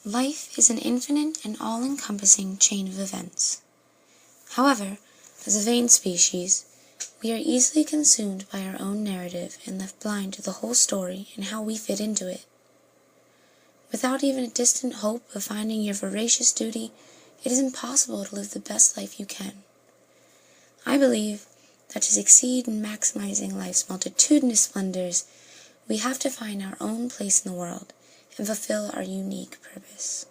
Life is an infinite and all-encompassing chain of events. However, as a vain species, we are easily consumed by our own narrative and left blind to the whole story and how we fit into it. Without even a distant hope of finding your voracious duty, it is impossible to live the best life you can. I believe that to succeed in maximizing life's multitudinous splendors, we have to find our own place in the world and fulfill our unique purpose.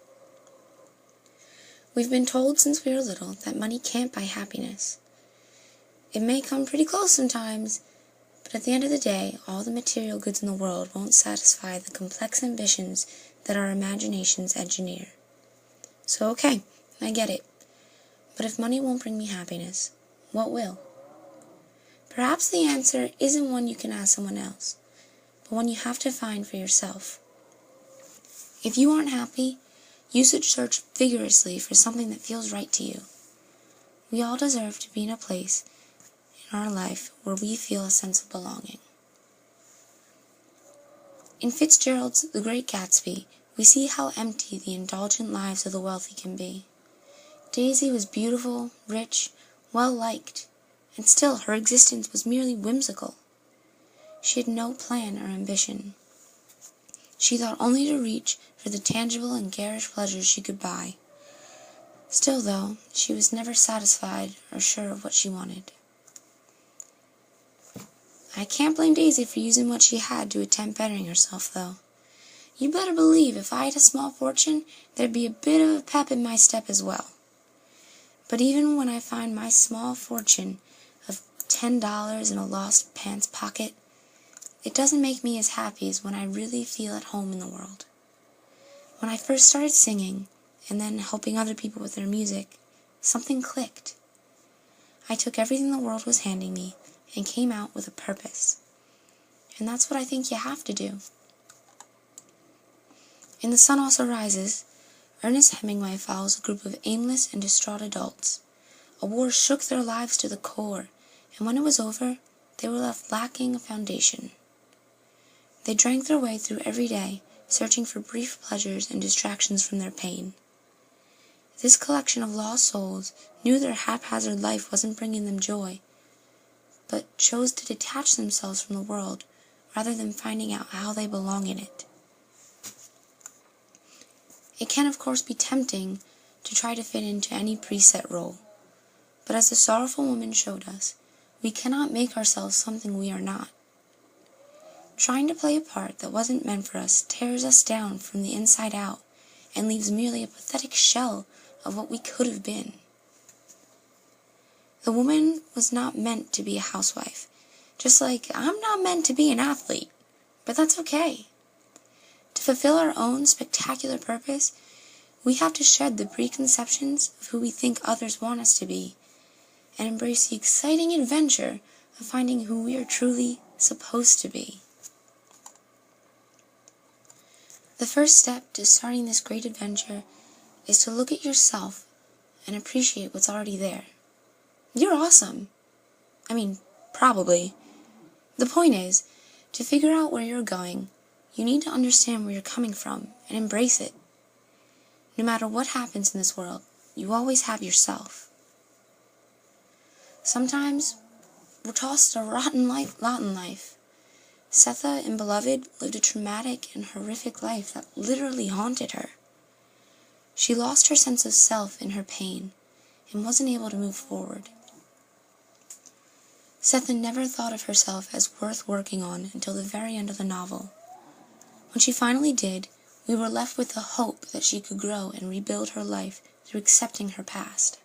We've been told since we were little that money can't buy happiness. It may come pretty close sometimes, but at the end of the day, all the material goods in the world won't satisfy the complex ambitions that our imaginations engineer. So okay, I get it. But if money won't bring me happiness, what will? Perhaps the answer isn't one you can ask someone else, but one you have to find for yourself. If you aren't happy, you should search vigorously for something that feels right to you. We all deserve to be in a place in our life where we feel a sense of belonging. In Fitzgerald's The Great Gatsby, we see how empty the indulgent lives of the wealthy can be. Daisy was beautiful, rich, well-liked, and still her existence was merely whimsical. She had no plan or ambition. She thought only to reach for the tangible and garish pleasures she could buy. Still, though, she was never satisfied or sure of what she wanted. I can't blame Daisy for using what she had to attempt bettering herself, though. You better believe if I had a small fortune, there'd be a bit of a pep in my step as well. But even when I find my small fortune of $10 in a lost pants pocket, it doesn't make me as happy as when I really feel at home in the world. When I first started singing, and then helping other people with their music, something clicked. I took everything the world was handing me and came out with a purpose. And that's what I think you have to do. In The Sun Also Rises, Ernest Hemingway follows a group of aimless and distraught adults. A war shook their lives to the core, and when it was over, they were left lacking a foundation. They drank their way through every day, searching for brief pleasures and distractions from their pain. This collection of lost souls knew their haphazard life wasn't bringing them joy, but chose to detach themselves from the world rather than finding out how they belong in it. It can, of course, be tempting to try to fit into any preset role, but as the sorrowful woman showed us, we cannot make ourselves something we are not. Trying to play a part that wasn't meant for us tears us down from the inside out and leaves merely a pathetic shell of what we could have been. The woman was not meant to be a housewife, just like I'm not meant to be an athlete, but that's okay. To fulfill our own spectacular purpose, we have to shed the preconceptions of who we think others want us to be, and embrace the exciting adventure of finding who we are truly supposed to be. The first step to starting this great adventure is to look at yourself and appreciate what's already there. You're awesome. I mean, probably. The point is, to figure out where you're going, you need to understand where you're coming from and embrace it. No matter what happens in this world, you always have yourself. Sometimes, we're tossed a lot in life. Setha in Beloved lived a traumatic and horrific life that literally haunted her. She lost her sense of self in her pain and wasn't able to move forward. Setha never thought of herself as worth working on until the very end of the novel. When she finally did, we were left with the hope that she could grow and rebuild her life through accepting her past.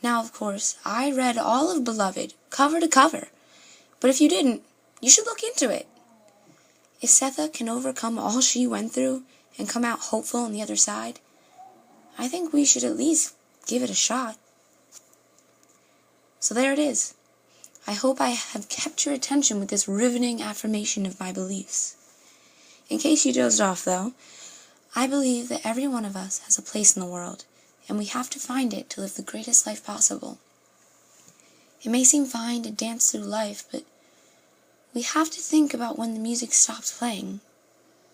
Now, of course, I read all of Beloved, cover to cover, but if you didn't, you should look into it. If Setha can overcome all she went through and come out hopeful on the other side, I think we should at least give it a shot. So there it is. I hope I have kept your attention with this riveting affirmation of my beliefs. In case you dozed off, though, I believe that every one of us has a place in the world, and we have to find it to live the greatest life possible. It may seem fine to dance through life, but we have to think about when the music stops playing.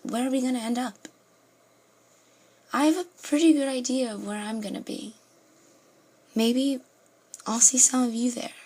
Where are we going to end up? I have a pretty good idea of where I'm gonna be. Maybe I'll see some of you there.